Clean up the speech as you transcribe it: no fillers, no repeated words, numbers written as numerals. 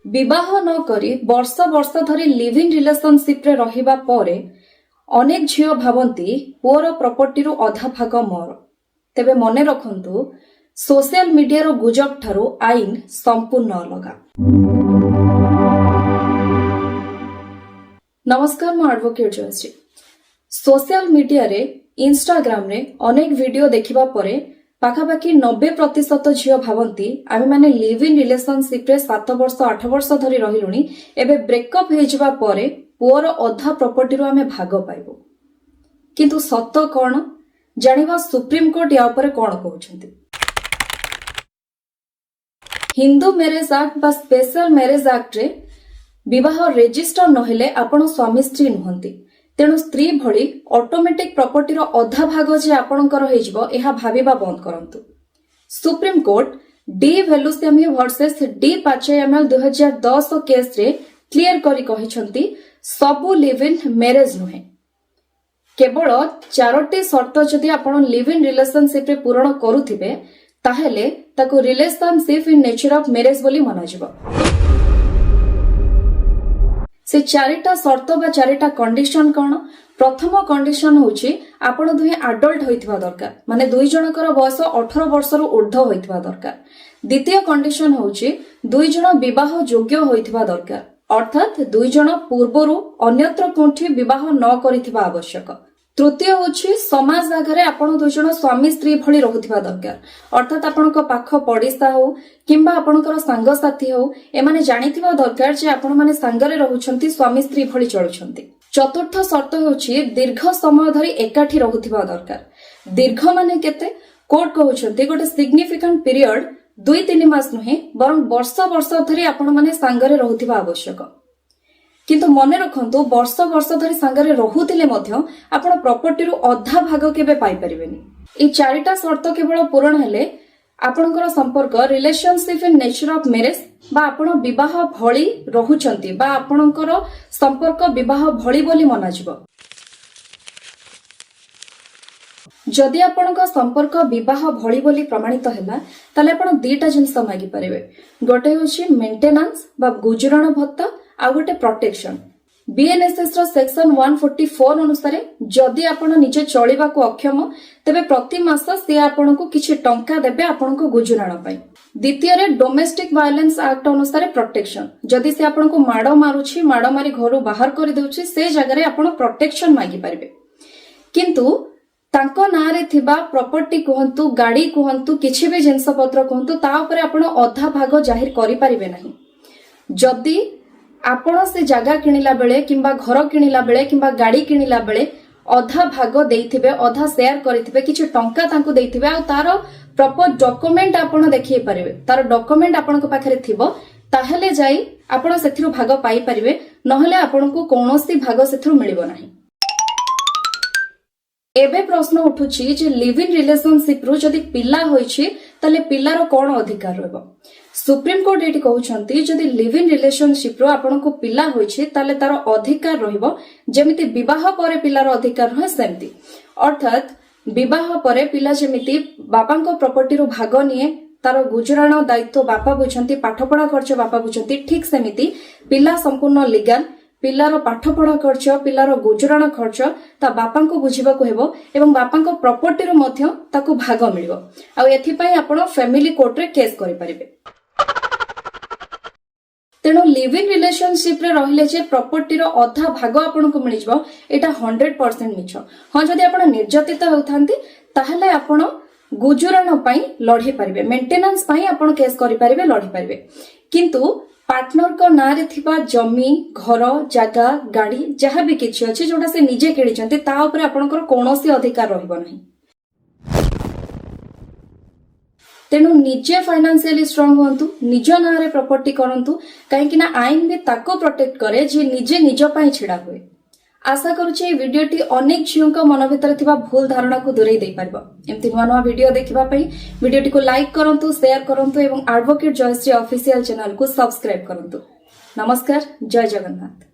विवाह न करी वर्ष वर्ष धरी लिविंग रिलेशनशिप रे रहिबा परे अनेक झियो भावंती पुअर प्रॉपर्टी रु अधा भाग मोर। तेबे मने रखंतु सोशल मीडिया रो गुजब ठारू आईन संपूर्ण अलगा। नमस्कार, मु एडवोकेट जयश्री। सोशल मीडिया रे इंस्टाग्राम रे अनेक वीडियो देखिबा परे पाखापाखि 90% झियो भावंती आमे माने लिव इन रिलेशनशिप रे 7 वर्ष 8 वर्ष धरी रहिलुनी, एबे ब्रेकअप हेजिबा परे पुअर अधा प्रॉपर्टी रो आमे भाग पाइबो। किंतु सत कोन जानिबा सुप्रीम कोर्ट या ऊपर कोन कहउछंती। हिंदू मैरेज एक्ट बा स्पेशल मैरेज एक्ट रे विवाह रेजिस्टर नहेले आपण स्वामी स्त्री नुहंती। तेणु स्त्री भली ऑटोमेटिक प्रॉपर्टी रो अधा भाग जे आपणकर हेजिबो एहा भाबिबा बंद करंतु। Supreme Court D Veluswamy versus D Patchaiammal 2010 case रे क्लियर करी कहिसंती सबु लिव इन मैरेज नुहे, केवल 4टी शर्त जदि आपण लिव इन रिलेशनशिप रे पूर्ण करूथिबे ताहेले ताको relationship in nature of marriage बोली माना जिवो। से 4टा शर्त बा 4टा कंडीशन कौन? प्रथम कंडीशन होची आपण दुहे एडल्ट होइथिबा दरकार, माने दुई जनकर बयस 18 वर्ष रु ऊर्ध्व होइथिबा दरकार। द्वितीय कंडीशन होची दुई जन विवाह योग्य होइथिबा दरकार, अर्थात दुई जन पूर्वरु अन्यत्र कोठी विवाह न करिथिबा आवश्यक। तृतीय होची समाज आगरे आपण दुई जन स्वामी स्त्री भली रहुथिबा दरकार, अर्थात आपणक पाख पड़िसा हो किंबा आपणकर सांग साथी हो एमाने जानिथिबा दरकार जे आपण माने सांगरे रहुछंती, स्वामी स्त्री भली चलुछंती। चतुर्थ शर्त होची दीर्घ समय धरी एकाठी रहुथिबा दरकार। दीर्घ माने केते? कोर्ट कहउछंती गोटे सिग्निफिकेंट पीरियड 2-3 मास नुहे बरं वर्ष वर्ष धरी आपण माने सांगरे रहुथिबा आवश्यक। किंतु मने रखंतु वर्ष वर्ष धरी सांगरे रहुथिले मध्य आपण प्रॉपर्टी रु अधा भाग केबे पाई परिबेनी। ए 4टा शर्त केवल पूर्ण हेले आपणकर संपर्क relationship in nature of marriage बा आपण विवाह भली रहुचंती बा आपणकर संपर्क विवाह भली बोली मना जिवो। जदि आपणक संपर्क विवाह भली बोली प्रमाणित हैला ताले आपण दुईटा जिंस मागी परिबे। गोटे होची मेंटेनेंस बा गुजरण भत्ता आ गोटे प्रोटेक्शन। बीएनएसएस रो सेक्शन 144 अनुसार जदि आपण निजे चलिबा को अक्षम तेबे प्रति मास से आपण को किछि टंका देबे आपण को गुजराण पई। द्वितीय रे डोमेस्टिक वायलेंस एक्ट अनुसार प्रोटेक्शन, जदि से आपण को माडो मारुछि, माडो मारी घरु बाहर करि देउछि, से जगह रे आपण प्रोटेक्शन मागी परिबे। किंतु तांको नारे थिबा प्रॉपर्टी कहंतु, गाड़ी कहंतु, किछि भी जिंस पत्र कहंतु ता ऊपर आपण अधा भाग जाहिर करि परिबे नाही। जदि आपण से जगह किनिला बेले किंबा घर किनिला बेले किंबा गाड़ी किनिला बेले अधा भाग देइथिबे, अधा शेयर करिथिबे, किछि टंका तांको देइथिबे आ तार प्रॉपर डॉक्यूमेंट आपण देखि परिबे, तार डॉक्यूमेंट आपण को पाखरे थिबो ताहेले जाई आपण सेथिरु भाग पाई परिबे, नहले आपण को कोनोसी भाग सेथिरु मिलिबो नाही। एबे प्रश्न उठुछि जे लिव इन रिलेशनशिप रु जदि पिला होइछि ताले पिलार कोन अधिकार रहबो। सुप्रीम कोर्ट एटी कहउछंती जदि लिव इन रिलेशनशिप रु आपण को पिला होइछि ताले तार अधिकार रहिबो जेमिति विवाह परे पिलार अधिकार रहे सेमति। अर्थात विवाह परे पिला जेमिति बापांको प्रॉपर्टी रु भाग निए, तार गुजराण दायित्व बापा बुझंती, पाठपढ़ा खर्च बापा बुझंती, ठीक सेमिति पिला संपूर्ण लीगल, पिलार पाठपढ़ा खर्च, पिलार गुजराण खर्च ता बापा को बुझिबा को हेबो एवं बापा को प्रॉपर्टी रो मध्य ताको भाग मिलिबो। आ एथि पई आपण फैमिली कोर्ट रे केस करि परिबे। तेणु लिव इन रिलेशनशिप रे रहिले जे प्रॉपर्टी रो अधा भाग आपण को मिलिजबो एटा 100% मिछ। हां, जदि आपण निर्यातित होथांती ताहले आपण गुजराण पई लढी परिबे, मेंटेनेंस पई आपण केस करि परिबे, लढी परिबे। किंतु पार्टनर को नारे थिबा जमी, घर, जगह, गाड़ी जहाँ भी किछि अछि जोटा से निजे किनिचंती ता ऊपर आपनकर कोनोसी अधिकार रहबो नाही। तेणु निजे फाइनेंशियली स्ट्रांग होंतु, निज नारे प्रॉपर्टी करंतु, काहेकि ना आईन भी ताको प्रोटेक्ट करे जे निजे निज पई छिडा होए। आशा करूछि ए वीडियोटी अनेक झियोंका मन भितर थिबा भूल धारणा को दूरेई देई परबो। एमति नवा नवा वीडियो देखिबा पई वीडियोटी को लाइक करंतु, शेयर करंतु एवं एडवोकेट जयश्री ऑफिशियल चैनल को सब्सक्राइब करंतु। नमस्कार, जय जगन्नाथ।